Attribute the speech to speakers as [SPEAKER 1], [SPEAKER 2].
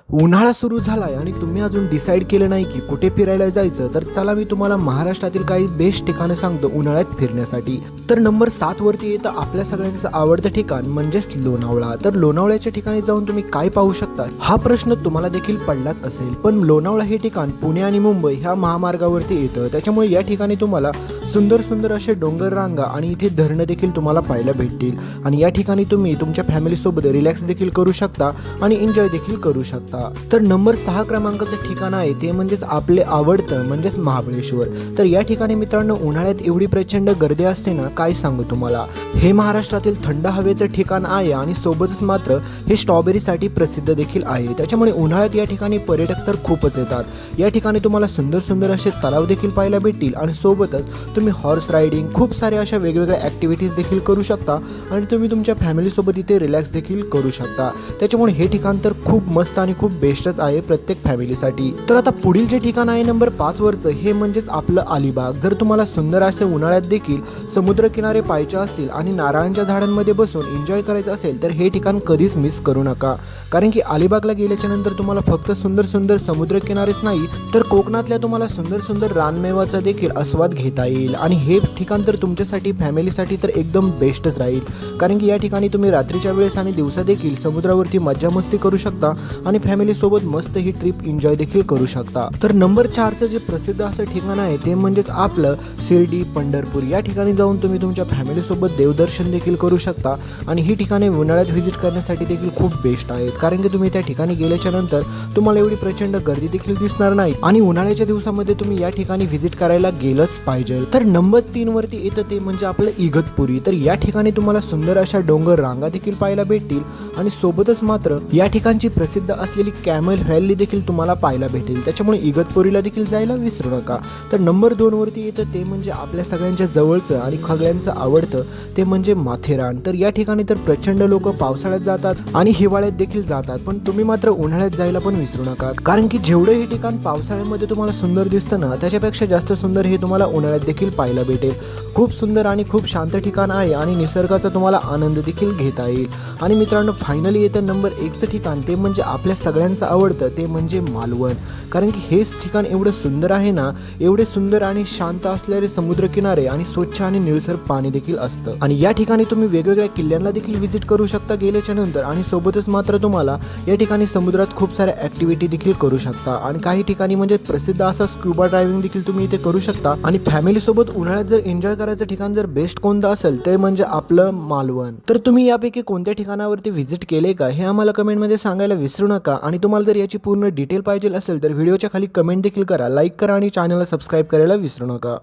[SPEAKER 1] उन्हाळा सुरू झालाय आणि तुम्ही अजून डिसाईड केलं नाही की कुठे फिरायला जायचं, तर चला मी तुम्हाला महाराष्ट्रातील काही बेस्ट ठिकाणे सांगतो उन्हाळ्यात फिरण्यासाठी। तर नंबर 7 वरती येतं आपल्या सगळ्यांचं आवडतं ठिकाण म्हणजेच लोणावळा। तर लोणावळ्याच्या ठिकाणी जाऊन तुम्ही काय पाहू शकता हा प्रश्न तुम्हाला देखील पडलाच असेल, पण लोणावळा हे ठिकाण पुणे आणि मुंबई ह्या महामार्गावरती येतं, त्याच्यामुळे या ठिकाणी तुम्हाला सुंदर सुंदर असे डोंगर रांगा आणि इथे धरणं देखील तुम्हाला पाहायला भेटतील आणि या ठिकाणी तुम्ही तुमच्या फॅमिली सोबत रिलॅक्स देखील करू शकता आणि एन्जॉय देखील करू शकता। तर नंबर 6 क्रमांकाचं ठिकाण आहे ते म्हणजेच आपले आवडतं म्हणजेच महाबळेश्वर। तर या ठिकाणी मित्रांनो उन्हाळ्यात एवढी प्रचंड गर्दी असते ना, काय सांगू तुम्हाला। हे महाराष्ट्रातील थंड हवेचं ठिकाण आहे आणि सोबतच मात्र हे स्ट्रॉबेरीसाठी प्रसिद्ध देखील आहे, त्याच्यामुळे उन्हाळ्यात या ठिकाणी पर्यटक तर खूपच येतात। या ठिकाणी तुम्हाला सुंदर सुंदर असे तलाव देखील पाहायला भेटतील आणि सोबतच तुम्ही हॉर्स रायडिंग खूप सारे अशा वेगवेगळ्या ॲक्टिव्हिटीज देखील करू शकता आणि तुम्ही तुमच्या फॅमिली सोबत इथे रिलॅक्स देखील करू शकता। त्याच्यामुळे हे ठिकाण तर खूप मस्त आणि खूप बेस्टच आहे प्रत्येक फॅमिलीसाठी। तर आता पुढील जे ठिकाण आहे नंबर 5 वरचं हे म्हणजेच आपलं अलिबाग। जर तुम्हाला सुंदर असे उन्हाळ्यात देखील समुद्रकिनारे पाहायचे असतील आणि नारळांच्या झाडांमध्ये बसून एन्जॉय करायचं असेल तर हे ठिकाण कधीच मिस करू नका, कारण की अलिबागला गेल्याच्या नंतर तुम्हाला फक्त सुंदर सुंदर समुद्रकिनारेच नाही तर कोकणातल्या तुम्हाला सुंदर सुंदर रानमेवाचा देखील आस्वाद घेता येईल आणि हे ठिकाण तर तुमच्यासाठी फॅमिलीसाठी तर एकदम बेस्टच राहील, कारण की या ठिकाणी तुम्ही रात्रीच्या वेळेस आणि दिवसा देखील समुद्रावरती मज्जा मस्ती करू शकता आणि फॅमिली सोबत मस्त ही ट्रिप एन्जॉय देखील करू शकता। तर नंबर 4चं जे प्रसिद्ध असं ठिकाण आहे ते म्हणजेच आपलं शिर्डी पंढरपूर। या ठिकाणी जाऊन तुम्ही तुमच्या फॅमिली सोबत देवदर्शन देखील करू शकता आणि ही ठिकाणे उन्हाळ्यात व्हिजिट करण्यासाठी देखील खूप बेस्ट आहेत, कारण की तुम्ही त्या ठिकाणी गेल्याच्या नंतर तुम्हाला एवढी प्रचंड गर्दी देखील दिसणार नाही आणि उन्हाळ्याच्या दिवसामध्ये तुम्ही या ठिकाणी व्हिजिट करायला गेलंच पाहिजे। तर नंबर 3 वरती येतं ते म्हणजे आपलं इगतपुरी। तर या ठिकाणी तुम्हाला सुंदर अशा डोंगर रांगा देखील पाहायला भेटतील आणि सोबतच मात्र या ठिकाणची प्रसिद्ध असलेली कॅमल व्हॅली देखील तुम्हाला पाहायला भेटेल, त्याच्यामुळे इगतपुरीला देखील जायला विसरू नका। तर नंबर 2 वरती येतं ते म्हणजे आपल्या सगळ्यांच्या जवळचं आणि सगळ्यांचं आवडतं ते म्हणजे माथेरान। तर या ठिकाणी तर प्रचंड लोक पावसाळ्यात जातात आणि हिवाळ्यात देखील जातात, पण तुम्ही मात्र उन्हाळ्यात जायला पण विसरू नका, कारण की जेवढं हे ठिकाण पावसाळ्यामध्ये तुम्हाला सुंदर दिसतं ना त्याच्यापेक्षा जास्त सुंदर हे तुम्हाला उन्हाळ्यात देखील पाहायला भेटेल। खूप सुंदर आणि खूप शांत ठिकाण आहे आणि निसर्गाचा तुम्हाला आनंद देखील घेता येईल। आणि मित्रांनो फायनली येतं नंबर 1चं ठिकाण ते म्हणजे आपल्या सगळ्यांचं आवडतं ते म्हणजे मालवण, कारण की हेच ठिकाण एवढं सुंदर आहे ना, एवढे सुंदर आणि शांत असलेले समुद्रकिनारे आणि स्वच्छ आणि निळसर पाणी देखील असतं आणि या ठिकाणी तुम्ही वेगवेगळ्या किल्ल्यांना देखील व्हिजिट करू शकता गेल्याच्या नंतर आणि सोबतच मात्र तुम्हाला या ठिकाणी समुद्रात खूप साऱ्या ॲक्टिव्हिटी देखील करू शकता आणि काही ठिकाणी म्हणजे प्रसिद्ध असा स्क्युबा ड्रायव्हिंग देखील तुम्ही इथे करू शकता। आणि फॅमिली सोबत उन्हाळ्यात जर एन्जॉय करायचं ठिकाण जर बेस्ट कोणतं असेल ते म्हणजे आपलं मालवण। तर तुम्ही यापैकी कोणत्या ठिकाणावरती व्हिजिट केले का हे आम्हाला कमेंटमध्ये सांगायला विसरू नका आणि तुम्हाला जर याची पूर्ण डिटेल पाहिजे असेल तर व्हिडिओच्या खाली कमेंट देखील करा, लाईक करा आणि चॅनलला सबस्क्राईब करायला विसरू नका।